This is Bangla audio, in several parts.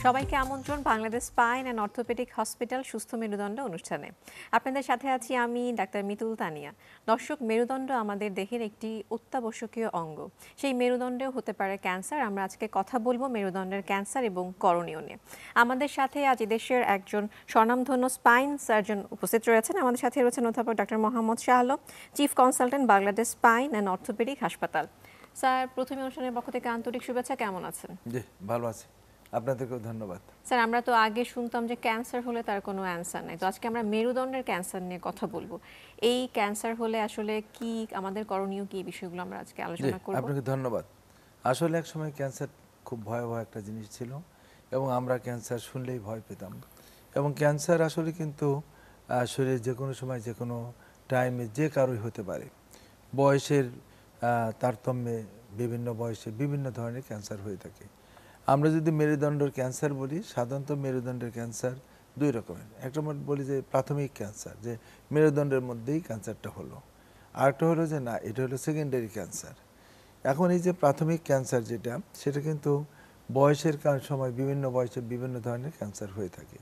সবাইকে আমন্ত্রণ Bangladesh spine and orthopaedic hospital সুস্থ মেরুদণ্ড অনুষ্ঠানে। আপনাদের সাথে আছি আমি ডাক্তার মিতুল তানিয়া। দর্শক, মেরুদণ্ড আমাদের দেহের একটি অত্যাবশ্যকীয় অঙ্গ। সেই মেরুদণ্ডেও হতে পারে ক্যান্সার। আমরা আজকে কথা বলবো মেরুদণ্ডের ক্যান্সার এবং করণীয় নিয়ে। আমাদের সাথে আজ দেশের একজন স্বনামধন্য স্পাইন সার্জন উপস্থিত রয়েছেন। আমাদের সাথে রয়েছেন অধ্যাপক doctor Mohammad Shah Alam, chief consultant Bangladesh spine and orthopaedic হাসপাতাল। স্যার, প্রথমে অনুষ্ঠানের পক্ষ থেকে আন্তরিক শুভেচ্ছা। কেমন আছেন? জি, ভালো আছি। আপনাদেরকেও ধন্যবাদ। স্যার, আমরা তো আগে শুনতাম যে ক্যান্সার হলে তার কোনো অ্যান্সার নাই, তো আজকে আমরা মেরুদণ্ডের ক্যান্সার নিয়ে কথা বলবো। এই ক্যান্সার হলে আসলে কি আমাদের করণীয়, কি বিষয়গুলো আমরা আজকে আলোচনা করব। আপনাকে ধন্যবাদ। আসলে এক সময় ক্যান্সার খুব ভয়াবহ একটা জিনিস ছিল এবং আমরা ক্যান্সার শুনলেই ভয় পেতাম। এবং ক্যান্সার আসলে কিন্তু শরীরে যে কোনো সময় যে কোনো টাইমে যে কারোই হতে পারে। বয়সের তারতম্যে বিভিন্ন বয়সে বিভিন্ন ধরনের ক্যান্সার হয়ে থাকে। আমরা যদি মেরুদণ্ডের ক্যান্সার বলি, সাধারণত মেরুদণ্ডের ক্যান্সার দুই রকমের। একটা বলি যে প্রাথমিক ক্যান্সার, যে মেরুদণ্ডের মধ্যেই ক্যান্সারটা হলো। আরেকটা হলো যে না, এটা হলো সেকেন্ডারি ক্যান্সার। এখন এই যে প্রাথমিক ক্যান্সার যেটা, সেটা কিন্তু বয়সের সময় বিভিন্ন বয়সে বিভিন্ন ধরনের ক্যান্সার হয়ে থাকে।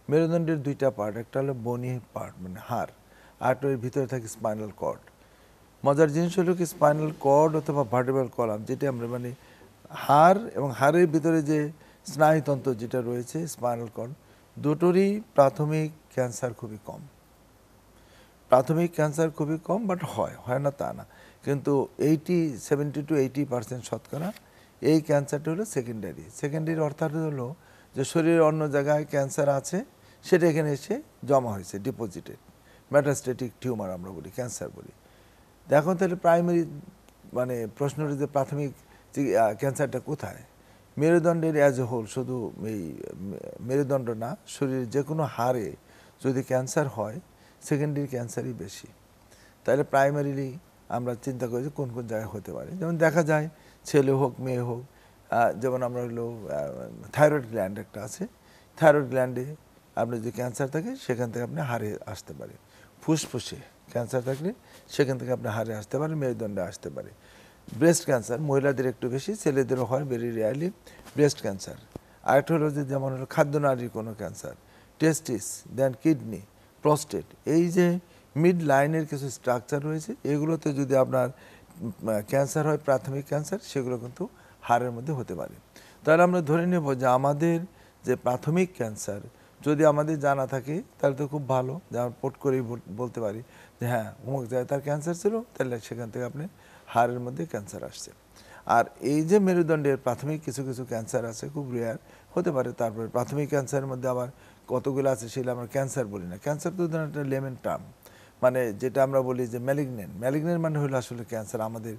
মেরুদণ্ডের দুইটা পার্ট, একটা হলো বনি পার্ট মানে হাড়, আরেকটা এর ভিতরে থাকে স্পাইনাল কর্ড। মজার জিনিস হলো কি, স্পাইনাল কর্ড অথবা ভার্টেব্রাল কলাম, যেটা আমরা মানে হাড় এবং হাড়ের ভিতরে যে স্নায়ুতন্ত্র যেটা রয়েছে স্পাইনাল কর্ড, দুটোরই প্রাথমিক ক্যান্সার খুবই কম। প্রাথমিক ক্যান্সার খুবই কম, বাট হয় না তা না, কিন্তু 70 to 80% শতকরা এই ক্যান্সারটা হলো সেকেন্ডারি। সেকেন্ডারি অর্থাৎ হলো যে শরীরের অন্য জায়গায় ক্যান্সার আছে, সেটা এখানে এসে জমা হয়েছে, ডিপোজিটেড মেটাস্টেটিক টিউমার আমরা বলি, ক্যান্সার বলি। দেখো তাহলে প্রাইমারি মানে প্রশ্নটা যে প্রাথমিক ক্যান্সারটা কোথায়, মেরুদণ্ডের অ্যাজ এ হোল, শুধু এই মেরুদণ্ড না, শরীরের যে কোনো হাড়ে যদি ক্যান্সার হয়, সেকেন্ডারি ক্যান্সারই বেশি। তাহলে প্রাইমারিলি আমরা চিন্তা করি যে কোন কোন জায়গায় হতে পারে। যেমন দেখা যায় ছেলে হোক মেয়ে হোক, যেমন আমরা হলো থাইরয়েড গ্ল্যান্ড একটা আছে, থাইরয়েড গ্ল্যান্ডে আপনার যদি ক্যান্সার থাকে সেখান থেকে আপনি হাড়ে আসতে পারে। ফুসফুসে ক্যান্সার থাকলে সেখান থেকে আপনি হাড়ে আসতে পারে, মেরুদণ্ডে আসতে পারে। ব্রেস্ট ক্যান্সার মহিলাদের একটু বেশি, ছেলেদেরও হয় ভেরি রেয়ারলি ব্রেস্ট ক্যান্সার। আরেকটা হলো যে যেমন হলো খাদ্যনালীর কোনো ক্যান্সার, টেস্টিস, দেন কিডনি, প্রস্টেট। এই যে মিড লাইনের কিছু স্ট্রাকচার রয়েছে, এগুলোতে যদি আপনার ক্যান্সার হয়, প্রাথমিক ক্যান্সার, সেগুলো কিন্তু হাড়ের মধ্যে হতে পারে। তাহলে আমরা ধরে নেব যে আমাদের যে প্রাথমিক ক্যান্সার যদি আমাদের জানা থাকে তাহলে তো খুব ভালো, যে আমরা পট করেই বলতে পারি যে হ্যাঁ অমুক জায়গায় তার ক্যান্সার ছিল, তাহলে সেখান থেকে আপনি হাড়ের মধ্যে ক্যান্সার আসছে। আর এই যে মেরুদণ্ডের প্রাথমিক কিছু কিছু ক্যান্সার আছে, খুব রেয়ার হতে পারে। তারপরে প্রাথমিক ক্যান্সারের মধ্যে আবার কতগুলো আছে সেগুলো আমরা ক্যান্সার বলি না। ক্যান্সার তো ধরেন একটা লেমেন টার্ম, মানে যেটা আমরা বলি যে ম্যালিগনেন্ট মানে হলো আসলে ক্যান্সার আমাদের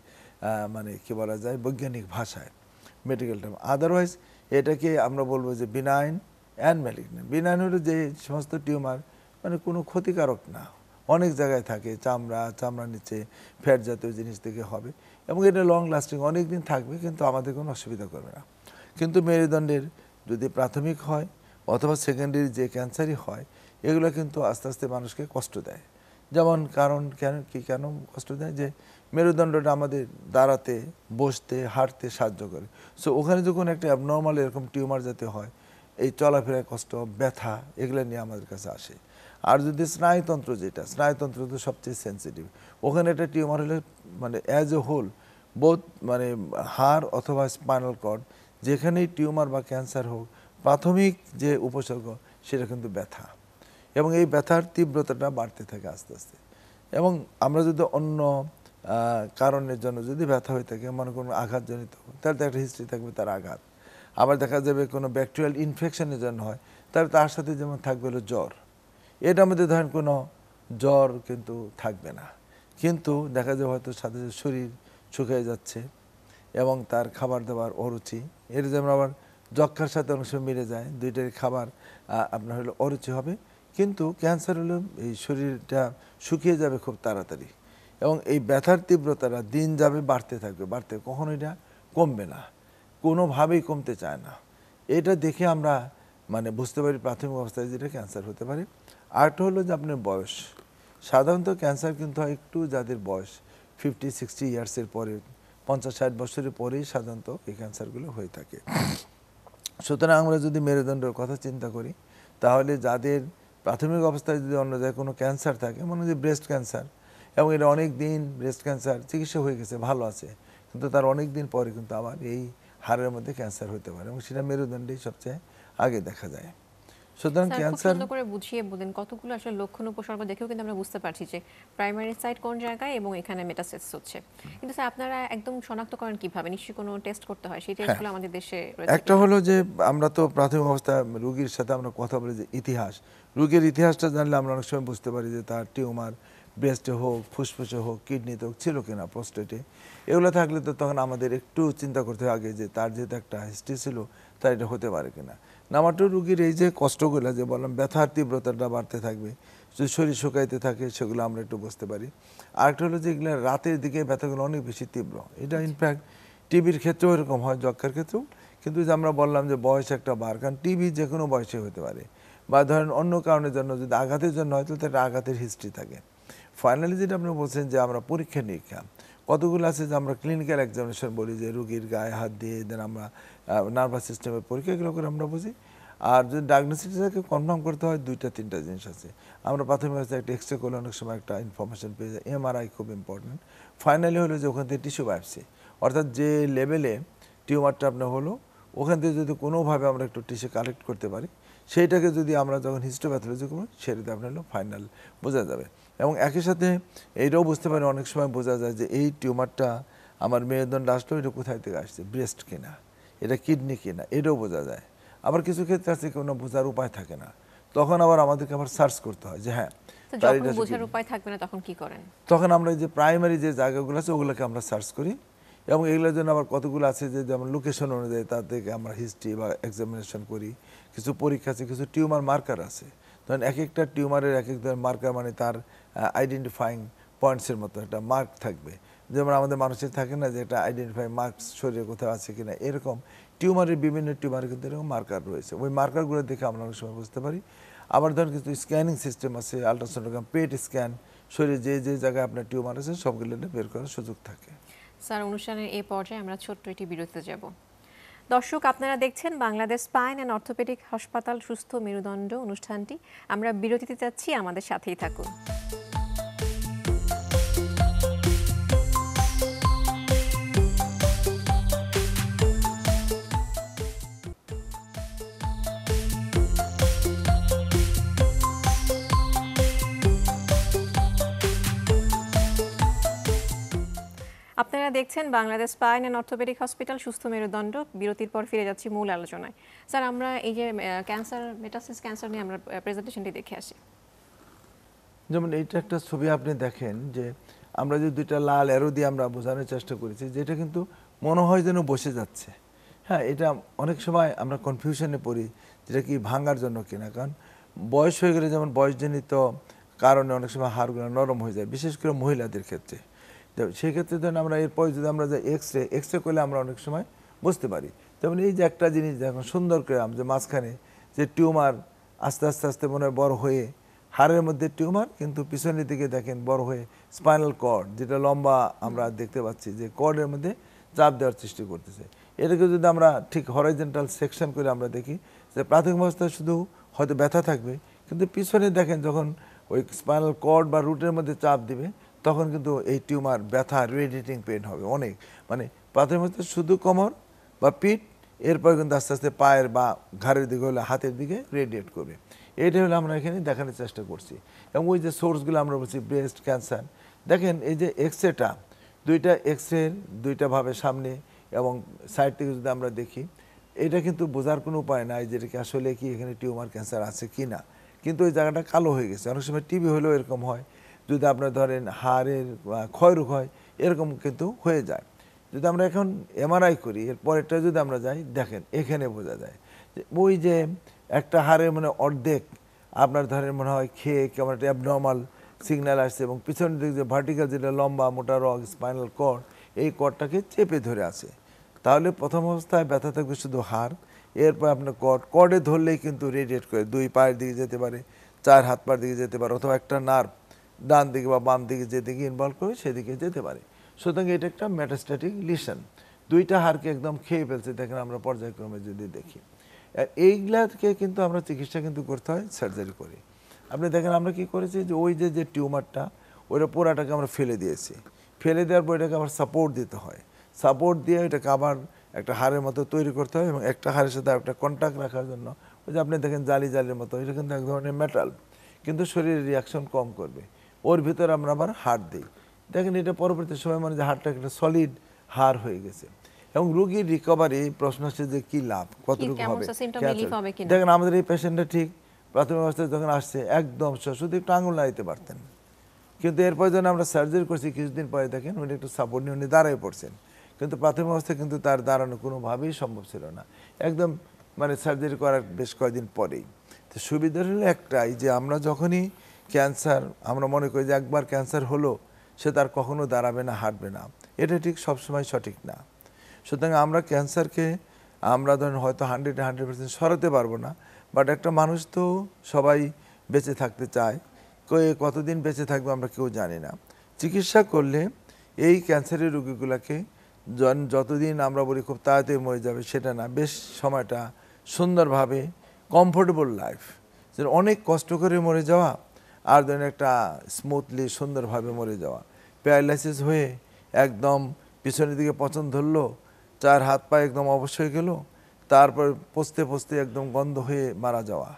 মানে কি বলা যায় বৈজ্ঞানিক ভাষায়, মেডিকেল টার্ম। আদারওয়াইজ এটাকে আমরা বলবো যে বিনাইন অ্যান্ড ম্যালিগনেন্ট। বিনাইন হলো যে সমস্ত টিউমার মানে কোনো ক্ষতিকারক না, অনেক জায়গায় থাকে, চামড়ার নিচে ফ্যাট জাতীয় জিনিস থেকে হবে, এবং এটা লং লাস্টিং অনেক দিন থাকবে, কিন্তু আমাদের কোনো অসুবিধা করবে না। কিন্তু মেরুদণ্ডের যদি প্রাথমিক হয় অথবা সেকেন্ডারি যে ক্যান্সারই হয়, এগুলো কিন্তু আস্তে আস্তে মানুষকে কষ্ট দেয়। যেমন কারণ কেন কষ্ট দেয়, যে মেরুদণ্ডটা আমাদের দাঁড়াতে, বসতে, হাঁটতে সাহায্য করে। সো ওখানে যখন একটা অ্যাবনর্মাল এরকম টিউমার যাতে হয়, এই চলাফেরার কষ্ট, ব্যথা, এগুলো নিয়ে আমাদের কাছে আসে। আর যদি স্নায়ুতন্ত্র, যেটা স্নায়ুতন্ত্র তো সবচেয়ে সেন্সিটিভ, ওখানে একটা টিউমার হলে মানে অ্যাজ এ হোল বোথ মানে হাড় অথবা স্পাইনাল কর্ড, যেখানেই টিউমার বা ক্যান্সার হোক, প্রাথমিক যে উপসর্গ সেটা কিন্তু ব্যথা, এবং এই ব্যথার তীব্রতাটা বাড়তে থাকে আস্তে আস্তে। এবং আমরা যদি অন্য কারণের জন্য যদি ব্যথা হয়ে থাকে, মনে করুন আঘাতজনিত, তাহলে তো একটা হিস্ট্রি থাকবে তার আঘাত। আবার দেখা যাবে কোনো ব্যাকটেরিয়াল ইনফেকশনের জন্য হয়, তাহলে তার সাথে যেমন থাকবে হলো জ্বর। এটার মধ্যে ধরেন কোনো জ্বর কিন্তু থাকবে না, কিন্তু দেখা যাবে হয়তো সাথে সাথে শরীর শুকিয়ে যাচ্ছে এবং তার খাবার দাবার অরুচি। এর যেমন আবার যক্ষার সাথে অনেক সময় মিলে যায়, দুইটার খাবার আপনার হলো অরুচি হবে। কিন্তু ক্যান্সার হলো এই শরীরটা শুকিয়ে যাবে খুব তাড়াতাড়ি, এবং এই ব্যথার তীব্রতাটা দিন যাবে বাড়তে থাকবে, কখনো এটা কমবে না, কোনোভাবেই কমতে চায় না। এটা দেখে আমরা মানে বুঝতে পারি প্রাথমিক অবস্থায় যেটা ক্যান্সার হতে পারে। আরেকটা হলো যে আপনার বয়স, সাধারণত ক্যান্সার কিন্তু হয় একটু যাদের বয়স 50-60 ইয়ার্সের পরে, 50-60 বছরের পরেই সাধারণত এই ক্যান্সারগুলো হয়ে থাকে। সুতরাং আমরা যদি মেরুদণ্ডের কথা চিন্তা করি, তাহলে যাদের প্রাথমিক অবস্থায় যদি অন্য জায়গায় কোনো ক্যান্সার থাকে, মনে হয় যে ব্রেস্ট ক্যান্সার, এবং এটা অনেক দিন ব্রেস্ট ক্যান্সার চিকিৎসা হয়ে গেছে, ভালো আছে, কিন্তু তার অনেক দিন পরে কিন্তু আবার এই হাড়ের মধ্যে ক্যান্সার হতে পারে, এবং সেটা মেরুদণ্ডেই সবচেয়ে আগে দেখা যায়। সুতরাং স্যার খুব ক্যান্সার সুন্দর করে বুঝিয়ে বলেন, কতগুলো আসলে লক্ষণ উপসর্গ দেখেও কিন্তু আমরা বুঝতে পারছি যে প্রাইমারি সাইট কোন জায়গায় এবং এখানে মেটাসিস হচ্ছে। কিন্তু স্যার আপনারা একদম শনাক্ত করেন কিভাবে? নিশ্চয়ই কোনো টেস্ট করতে হয়, সেই টেস্টগুলো আমাদের দেশে রয়েছে একটা কিনা? হলো যে আমরা তো প্রাথমিক অবস্থায় রোগীর সাথে আমরা কথা বলি যে ইতিহাস, রোগীর ইতিহাসটা জানলে আমরা অনেক সময় বুঝতে পারি যে তার টিউমার ব্রেস্টে হোক, ফুসফুসে হোক, কিডনিতে হোক, ছিল কিনা, প্রোস্টেটে, এগুলো থাকলে তো তখন আমাদের একটু চিন্তা করতে হয় আগে যে তার যেহেতু একটা হিস্ট্রি ছিল, তার এটা হতে পারে কিনা। নাম্বার টু, রোগীর এই যে কষ্টগুলো যে বললাম, ব্যথার তীব্রতাটা বাড়তে থাকবে, যদি শরীর শুকাইতে থাকে, সেগুলো আমরা একটু বুঝতে পারি। আরেকটা হলো যে এগুলো রাতের দিকে ব্যথাগুলো অনেক বেশি তীব্র, এটা ইনফ্যাক্ট টিবির ক্ষেত্রেও এরকম হয়, যক্ষার ক্ষেত্রেও। কিন্তু যে আমরা বললাম যে বয়স একটা বার, কারণ টিবি যে কোনো বয়সে হতে পারে, বা ধরেন অন্য কারণের জন্য যদি আঘাতের জন্য হয়, তাহলে একটা আঘাতের হিস্ট্রি থাকে। ফাইনালি যেটা আপনি বলছেন যে আমরা পরীক্ষা নিরীক্ষা কতগুলো আছে, যে আমরা ক্লিনিক্যাল এক্সামিনেশন বলি, যে রুগীর গায়ে হাত দিয়ে দেন আমরা নার্ভাস সিস্টেমের পরীক্ষা, এগুলো করে আমরা বুঝি। আর যদি ডায়াগনোসিসটাকে কনফার্ম করতে হয়, দুইটা তিনটা জিনিস আছে। আমরা প্রাথমিক অবস্থায় একটা এক্সরে করলে অনেক সময় একটা ইনফরমেশন পেয়ে যাই, এমআরআই খুব ইম্পর্টেন্ট। ফাইনালি হলো যে ওখান থেকে টিস্যু বায়োপসি, অর্থাৎ যে লেভেলে টিউমারটা আপনার হলো, ওখান থেকে যদি কোনোভাবে আমরা একটু টিস্যু কালেক্ট করতে পারি, সেইটাকে যদি আমরা যখন হিস্টোপ্যাথোলজি করবো, সেটাতে আপনার হলো ফাইনাল বোঝা যাবে। এবং একই সাথে এইটাও বুঝতে পারি, অনেক সময় বোঝা যায় যে এই টিউমারটা আমার মেরুদণ্ডে আসলো, এটা কোথায় থেকে আসছে, ব্রেস্ট কিনা, এটা কিডনি কিনা, এটাও বোঝা যায়। আবার কিছু ক্ষেত্রে আছে কোনো বোঝার উপায় থাকে না, তখন আবার আমাদেরকে আবার সার্চ করতে হয় যে হ্যাঁ, তো তার যখন এটা হচ্ছে বোঝার kidney। উপায় থাকবে না তখন কি করেন? তখন আমরা এই যে প্রাইমারি যে জায়গাগুলো আছে, ওগুলোকে আমরা সার্চ করি, এবং এগুলোর জন্য আবার কতগুলো আছে যে যেমন লোকেশন অনুযায়ী তার থেকে আমরা হিস্ট্রি বা এক্সামিনেশন করি, কিছু পরীক্ষা আছে, কিছু টিউমার মার্কার আছে। ধরেন এক একটা টিউমারের এক এক ধরনের মার্কার, মানে তার আইডেন্টিফাইং পয়েন্টসের মতো একটা মার্ক থাকবে। যেমন আমাদের মানুষের থাকে না যে একটা আইডেন্টিফাই মার্কস শরীরে কোথাও আছে কিনা, এরকম টিউমারের বিভিন্ন টিউমারের কিন্তু এরকম মার্কার রয়েছে, ওই মার্কারগুলো দেখে আমরা অনেক সময় বুঝতে পারি। আবার ধরেন কিছু স্ক্যানিং সিস্টেম আছে, আলট্রাসোনোগ্রাম, পেট স্ক্যান, শরীরে যে যে জায়গায় আপনার টিউমার আছে সবগুলো বের করার সুযোগ থাকে। স্যার অনুষ্ঠানের এই পর্যায়ে আমরা ছোট্ট একটি বিরতিতে যাব। দর্শক, আপনারা দেখছেন বাংলাদেশ স্পাইন অ্যান্ড অর্থোপেডিক হাসপাতাল সুস্থ মেরুদণ্ড অনুষ্ঠানটি। আমরা বিরতিতে যাচ্ছি, আমাদের সাথেই থাকুন। আপনারা দেখছেন Bangladesh spine and orthopaedic hospital সুস্থ মেরুদণ্ড। বিরতির পর ফিরে যাচ্ছি মূল আলোচনায়। স্যার, আমরা এই যে ক্যান্সার, মেটাসিস ক্যান্সার নিয়ে আমরা প্রেজেন্টেশনটি দেখে আসি। যেমন এইটা একটা ছবি আপনি দেখেন, যে আমরা যে দুইটা লাল অ্যারো দিয়ে আমরা বোঝানোর চেষ্টা করেছি, যেটা কিন্তু মনে হয় যেন বসে যাচ্ছে। হ্যাঁ, এটা অনেক সময় আমরা কনফিউশনে পড়ি, যেটা কি ভাঙার জন্য কিনা, কারণ বয়স হয়ে গেলে যেমন বয়সজনিত কারণে অনেক সময় হাড়গুলো নরম হয়ে যায়, বিশেষ করে মহিলাদের ক্ষেত্রে। তো সেক্ষেত্রে ধরেন আমরা এরপরে যদি আমরা যে এক্সরে করলে আমরা অনেক সময় বুঝতে পারি। যেমন এই যে একটা জিনিস দেখুন সুন্দর করে, যে মাঝখানে যে টিউমার আস্তে আস্তে আস্তে মনে হয় বড় হয়ে, হাড়ের মধ্যে টিউমার, কিন্তু পিছনের দিকে দেখেন বড় হয়ে স্পাইনাল কর্ড, যেটা লম্বা আমরা দেখতে পাচ্ছি যে কর্ডের মধ্যে চাপ দেওয়ার সৃষ্টি করতেছে। এটাকে যদি আমরা ঠিক হরাইজন্টাল সেকশন করে আমরা দেখি, যে প্রাথমিক অবস্থায় শুধু হয়তো ব্যথা থাকবে, কিন্তু পিছনে দেখেন যখন ওই স্পাইনাল কর্ড বা রুটের মধ্যে চাপ দিবে, তখন কিন্তু এই টিউমার ব্যথা, রেডিয়েটিং পেন হবে অনেক। মানে প্রাথমিক অবস্থায় শুধু কোমর বা পিঠ, এরপর কিন্তু আস্তে আস্তে পায়ের বা ঘাড়ের দিকে হলে হাতের দিকে রেডিয়েট করবে। এইটা হলো আমরা এখানে দেখানোর চেষ্টা করছি। এবং ওই যে সোর্সগুলো আমরা বলছি, ব্রেস্ট ক্যান্সার, দেখেন এই যে এক্সরেটা, দুইটা এক্সরের দুইটাভাবে সামনে এবং সাইড থেকে যদি আমরা দেখি, এটা কিন্তু বোঝার কোনো উপায় নাই যে এটা কি আসলে কি এখানে টিউমার ক্যান্সার আছে কি না। কিন্তু ওই জায়গাটা কালো হয়ে গেছে। অনেক সময় টিবি হলেও এরকম হয়, যদি আপনার ধরেন হাড়ের ক্ষয়রোগ হয়, এরকম কিন্তু হয়ে যায়। যদি আমরা এখন এমআরআই করি, এর পরেরটা যদি আমরা যাই, দেখেন এখানে বোঝা যায় যে ওই যে একটা হাড়ের মানে অর্ধেক আপনার ধরেন মনে হয় খেয়ে কেমন একটা অ্যাবনর্মাল সিগন্যাল আসছে, এবং পিছনের দিকে যে ভার্টিক্যাল যেটা লম্বা মোটা রগ স্পাইনাল কর্ড, এই কর্ডটাকে চেপে ধরে আছে। তাহলে প্রথম অবস্থায় ব্যথা থাকবে শুধু হাড়, এরপর আপনার কর্ডে ধরলেই কিন্তু রেডিয়েট করে দুই পায়ের দিকে যেতে পারে, চার হাত পায়ের দিকে যেতে পারে, অথবা একটা নার্ভ ডান দিকে বা বাম দিকে যেদিকে ইনভলভ করবে সেদিকে যেতে পারে। সুতরাং এটা একটা মেটাস্ট্যাটিক লিশন, দুইটা হাড়কে একদম খেয়ে ফেলছে, দেখেন আমরা পর্যায়ক্রমে যদি দেখি। এইগুলাকে কিন্তু আমরা চিকিৎসা কিন্তু করতে হয় সার্জারি করে। আপনি দেখেন আমরা কি করেছি যে ওই যে টিউমারটা ওইটা পুরাটাকে আমরা ফেলে দিয়েছি, ফেলে দেওয়ার পর এটাকে আবার সাপোর্ট দিতে হয়, সাপোর্ট দিয়ে এটাকে আবার একটা হাড়ের মতো তৈরি করতে হয় এবং একটা হাড়ের সাথে একটা কন্ট্যাক্ট রাখার জন্য ওই যে আপনি দেখেন জালি জালির মতো, এটা কিন্তু এক ধরনের মেটাল, কিন্তু শরীরের রিয়াকশন কম করবে। ওর ভিতরে আমরা আবার হাড় দিই, দেখেন এটা পরবর্তী সময় মানে যে হাড়টা একটা সলিড হাড় হয়ে গেছে। এবং রোগীর রিকভারি প্রশ্ন হচ্ছে যে কি লাভ, কতটুকু হবে। দেখেন আমাদের এই পেশেন্টটা ঠিক প্রাথমিক অবস্থায় যখন আসছে একদম শুধু একটু আঙুল নাড়াইতে পারতেন, কিন্তু এরপর যখন আমরা সার্জারি করছি কিছুদিন পরে দেখেন উনি একটু সাপোর্ট নিয়ে উনি দাঁড়ায় পড়ছেন, কিন্তু প্রাথমিক অবস্থায় কিন্তু তার দাঁড়ানো কোনোভাবেই সম্ভব ছিল না, একদম মানে সার্জারি করার বেশ কয়েকদিন পরেই। তো সুবিধা হলো একটাই যে আমরা যখনই ক্যান্সার, আমরা মনে করি যে একবার ক্যান্সার হলো সে তার কখনো দাঁড়াবে না, হাঁটবে না, এটা ঠিক সবসময় সঠিক না। সুতরাং আমরা ক্যান্সারকে আমরা ধরেন হয়তো 100% সরাতে পারবো না, বাট একটা মানুষ তো সবাই বেঁচে থাকতে চায়, কতদিন বেঁচে থাকবে আমরা কেউ জানি না। চিকিৎসা করলে এই ক্যান্সারের রোগীগুলোকে যতদিন আমরা বলি খুব তাড়াতাড়ি মরে যাবে সেটা না, বেশ সময়টা সুন্দরভাবে কমফোর্টেবল লাইফ, যে অনেক কষ্ট করে মরে যাওয়া আর ধরেন একটা স্মুথলি সুন্দরভাবে মরে যাওয়া। প্যারালাইসিস হয়ে একদম পিছনের দিকে পচন ধরলো, চার হাত পা একদম অবশ হয়ে গেল, তারপর পচতে পচতে একদম গন্ধ হয়ে মারা যাওয়া,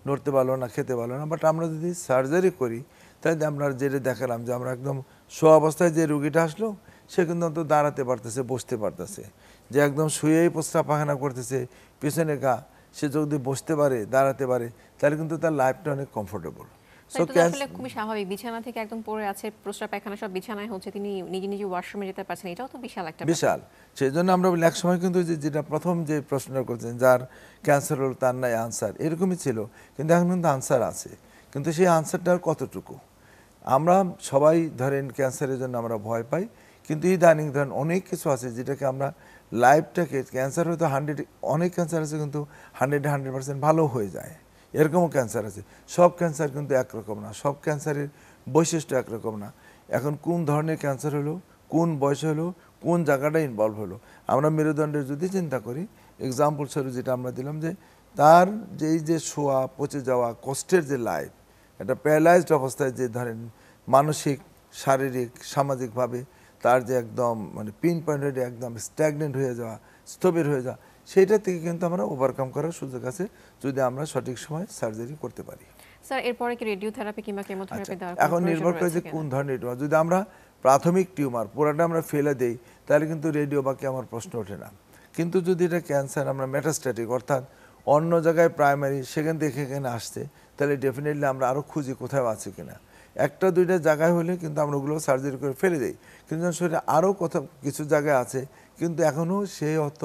নড়তে পারলো না, খেতে পারলো না। বাট আমরা যদি সার্জারি করি তাহলে আমরা যেটা দেখালাম যে আমরা একদম শোয়া অবস্থায় যে রুগীটা আসলো সে কিন্তু অন্তত দাঁড়াতে পারতেছে, বসতে পারতেছে, যে একদম শুয়েই প্রস্রাব পায়খানা করতেছে পিছনে গা, সে যদি বসতে পারে, দাঁড়াতে পারে, তাহলে কিন্তু তার লাইফটা অনেক কমফোর্টেবল। আসলে খুবই স্বাভাবিক, বিছানা থেকে একদম পড়ে আছে, প্রস্রাব পায়খানা সব বিছানায় হচ্ছে, তিনি নিজে নিজে ওয়াশরুমে যেতে পারছেন, এটাও তো বিশাল একটা বিশাল। সেই জন্য আমরা বলি একসময় কিন্তু যেটা প্রথম যে প্রশ্নটা করছেন যার ক্যান্সার হলো তার নাই আনসার, এরকমই ছিল, কিন্তু এখন কিন্তু আনসার আছে, কিন্তু সেই আনসারটার কতটুকু। আমরা সবাই ধরেন ক্যান্সারের জন্য আমরা ভয় পাই, কিন্তু ইদানিং ধরেন অনেক কিছু আছে যেটাকে আমরা লাইফটাকে, ক্যান্সার হয়তো 100, অনেক ক্যান্সার আছে কিন্তু 100% ভালো হয়ে যায়, এরকমও ক্যান্সার আছে। সব ক্যান্সার কিন্তু একরকম না, সব ক্যান্সারের বৈশিষ্ট্য একরকম না। এখন কোন ধরনের ক্যান্সার হলো, কোন বয়সে হলো, কোন জায়গাটা ইনভলভ হলো। আমরা মেরুদণ্ডের যদি চিন্তা করি, এক্সাম্পল স্বরূপ যেটা আমরা দিলাম যে তার যেই যে শোয়া, পচে যাওয়া, কষ্টের যে লাইফ, একটা প্যারালাইজড অবস্থায় যে ধরেন মানসিক, শারীরিক, সামাজিকভাবে তার যে একদম মানে পিন পয়েন্টেড একদম স্ট্যাগনেন্ট হয়ে যাওয়া, স্থবির হয়ে যাওয়া, সেইটা থেকে কিন্তু আমরা ওভারকাম করার সুযোগ আছে যদি আমরা সঠিক সময় সার্জারি করতে পারি। স্যার এরপরে কি রেডিওথেরাপি কিংবা কেমোথেরাপি দেওয়ার এখন নির্ভর করে যে কোন ধরনের টিউমার। যদি আমরা প্রাথমিক টিউমার পুরাটা আমরা ফেলে দেই তাহলে কিন্তু রেডিও বা কেমোর প্রশ্ন ওঠে না, কিন্তু যদি এটা ক্যান্সার আমরা মেটাস্ট্যাটিক অর্থাৎ অন্য জায়গায় প্রাইমারি সেখান থেকে এখানে আসছে, তাহলে ডেফিনেটলি আমরা আরও খুঁজি কোথাও আছে কিনা। একটা দুইটা জায়গায় হলে কিন্তু আমরা ওগুলো সার্জারি করে ফেলে দিই, কিন্তু শরীরে আরও কোথাও কিছু জায়গায় আছে কিন্তু এখনও সে অত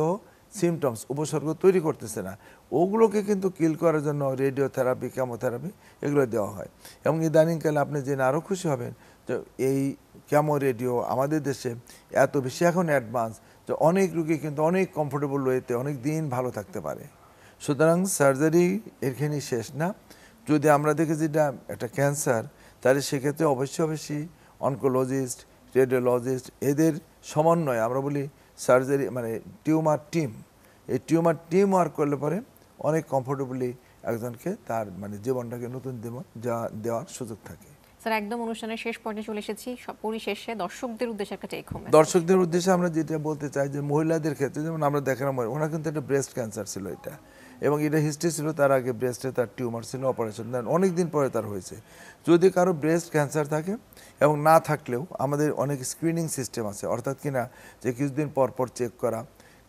সিমটমস, উপসর্গ তৈরি করতেছে না, ওগুলোকে কিন্তু কিল করার জন্য রেডিওথেরাপি, কেমোথেরাপি এগুলো দেওয়া হয়। এবং ইদানিংকালে আপনি জেনে আরও খুশি হবেন যে এই কেমো রেডিও আমাদের দেশে এত বেশি এখন অ্যাডভান্স যে অনেক রুগী কিন্তু অনেক কমফোর্টেবল ওয়েতে অনেক দিন ভালো থাকতে পারে। সুতরাং সার্জারি এখানেই শেষ না। যদি আমরা দেখি যেটা একটা ক্যান্সার, তাহলে সেক্ষেত্রে অবশ্যই অনকোলজিস্ট, রেডিওলজিস্ট এদের সমন্বয়ে আমরা বলি সার্জারি মানে টিউমার টিম, এই টিউমার টিম ওয়ার্ক করলে পরে অনেক কমফোর্টেবলি একজনকে তার মানে জীবনটাকে নতুন দেওয়ার সুযোগ থাকে। স্যার একদম অনুষ্ঠানের শেষ পর্যায়ে চলে এসেছি, পরিশেষে দর্শকদের উদ্দেশ্যে একটা টেক হোম। দর্শকদের উদ্দেশ্যে আমরা যেটা বলতে চাই যে মহিলাদের ক্ষেত্রে যেমন আমরা দেখলাম ওনার কিন্তু একটা ব্রেস্ট ক্যান্সার ছিল এটা, এবং এটা হিস্ট্রি ছিল তার আগে ব্রেস্টে তার টিউমার ছিল, অপারেশন অনেক দিন পরে তার হয়েছে। যদি কারো ব্রেস্ট ক্যান্সার থাকে এবং না থাকলেও আমাদের অনেক স্ক্রিনিং সিস্টেম আছে, অর্থাৎ কিনা যে কিছুদিন পর পর চেক করা,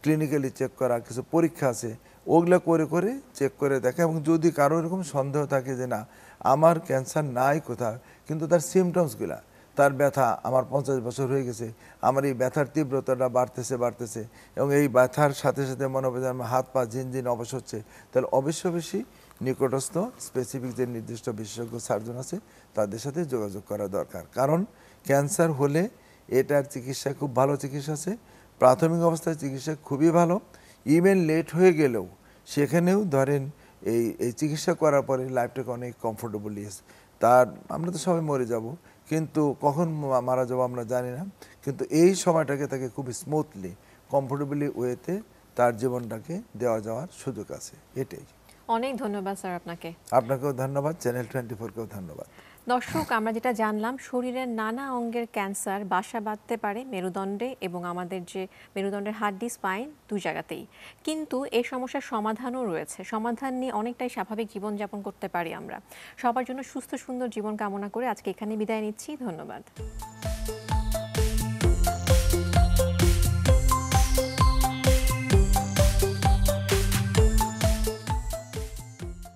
ক্লিনিক্যালি চেক করা, কিছু পরীক্ষা আছে, ওগুলো করে করে চেক করে দেখা। এবং যদি কারো এরকম সন্দেহ থাকে যে না আমার ক্যান্সার নাই কোথাও, কিন্তু তার সিমটমসগুলা, তার ব্যথা, আমার 50 বছর হয়ে গেছে, আমার এই ব্যথার তীব্রতাটা বাড়তেছে এবং এই ব্যথার সাথে সাথে মনে হবে যে আমার হাত পা ঝিনঝিন অবশ হচ্ছে, তাহলে অবশ্যই নিকটস্থ স্পেসিফিক যে নির্দিষ্ট বিশেষজ্ঞ সার্জন আছে তাদের সাথে যোগাযোগ করা দরকার। কারণ ক্যান্সার হলে এটার চিকিৎসা খুব ভালো চিকিৎসা আছে, প্রাথমিক অবস্থায় চিকিৎসা খুবই ভালো, ইভেন লেট হয়ে গেলেও সেখানেও ধরেন এই চিকিৎসা করার পরে লাইফটাকে অনেক কমফোর্টেবলি তার, আমরা তো সবাই মরে যাব কিন্তু কখন মারা যাবো আমরা জানি না, কিন্তু এই সময়টাকে তাকে খুব স্মুথলি কমফোর্টেবলি ওয়েতে তার জীবনটাকে দেওয়া যাওয়ার সুযোগ আছে, এটাই। অনেক ধন্যবাদ স্যার আপনাকে। আপনাকেও ধন্যবাদ, চ্যানেল 24কেও ধন্যবাদ। দর্শক, আমরা যেটা জানলাম, শরীরের নানা অঙ্গের ক্যান্সার বাসা বাঁধতে পারে মেরুদণ্ডে এবং আমাদের যে মেরুদণ্ডের হাড্ডি, স্পাইন, দুই জায়গাতেই। কিন্তু এই সমস্যার সমাধানও রয়েছে। সমাধান নিয়ে অনেকটাই স্বাভাবিক জীবনযাপন করতে পারি আমরা। সবার জন্য সুস্থ সুন্দর জীবন কামনা করে আজকে এখানে বিদায় নিচ্ছি। ধন্যবাদ।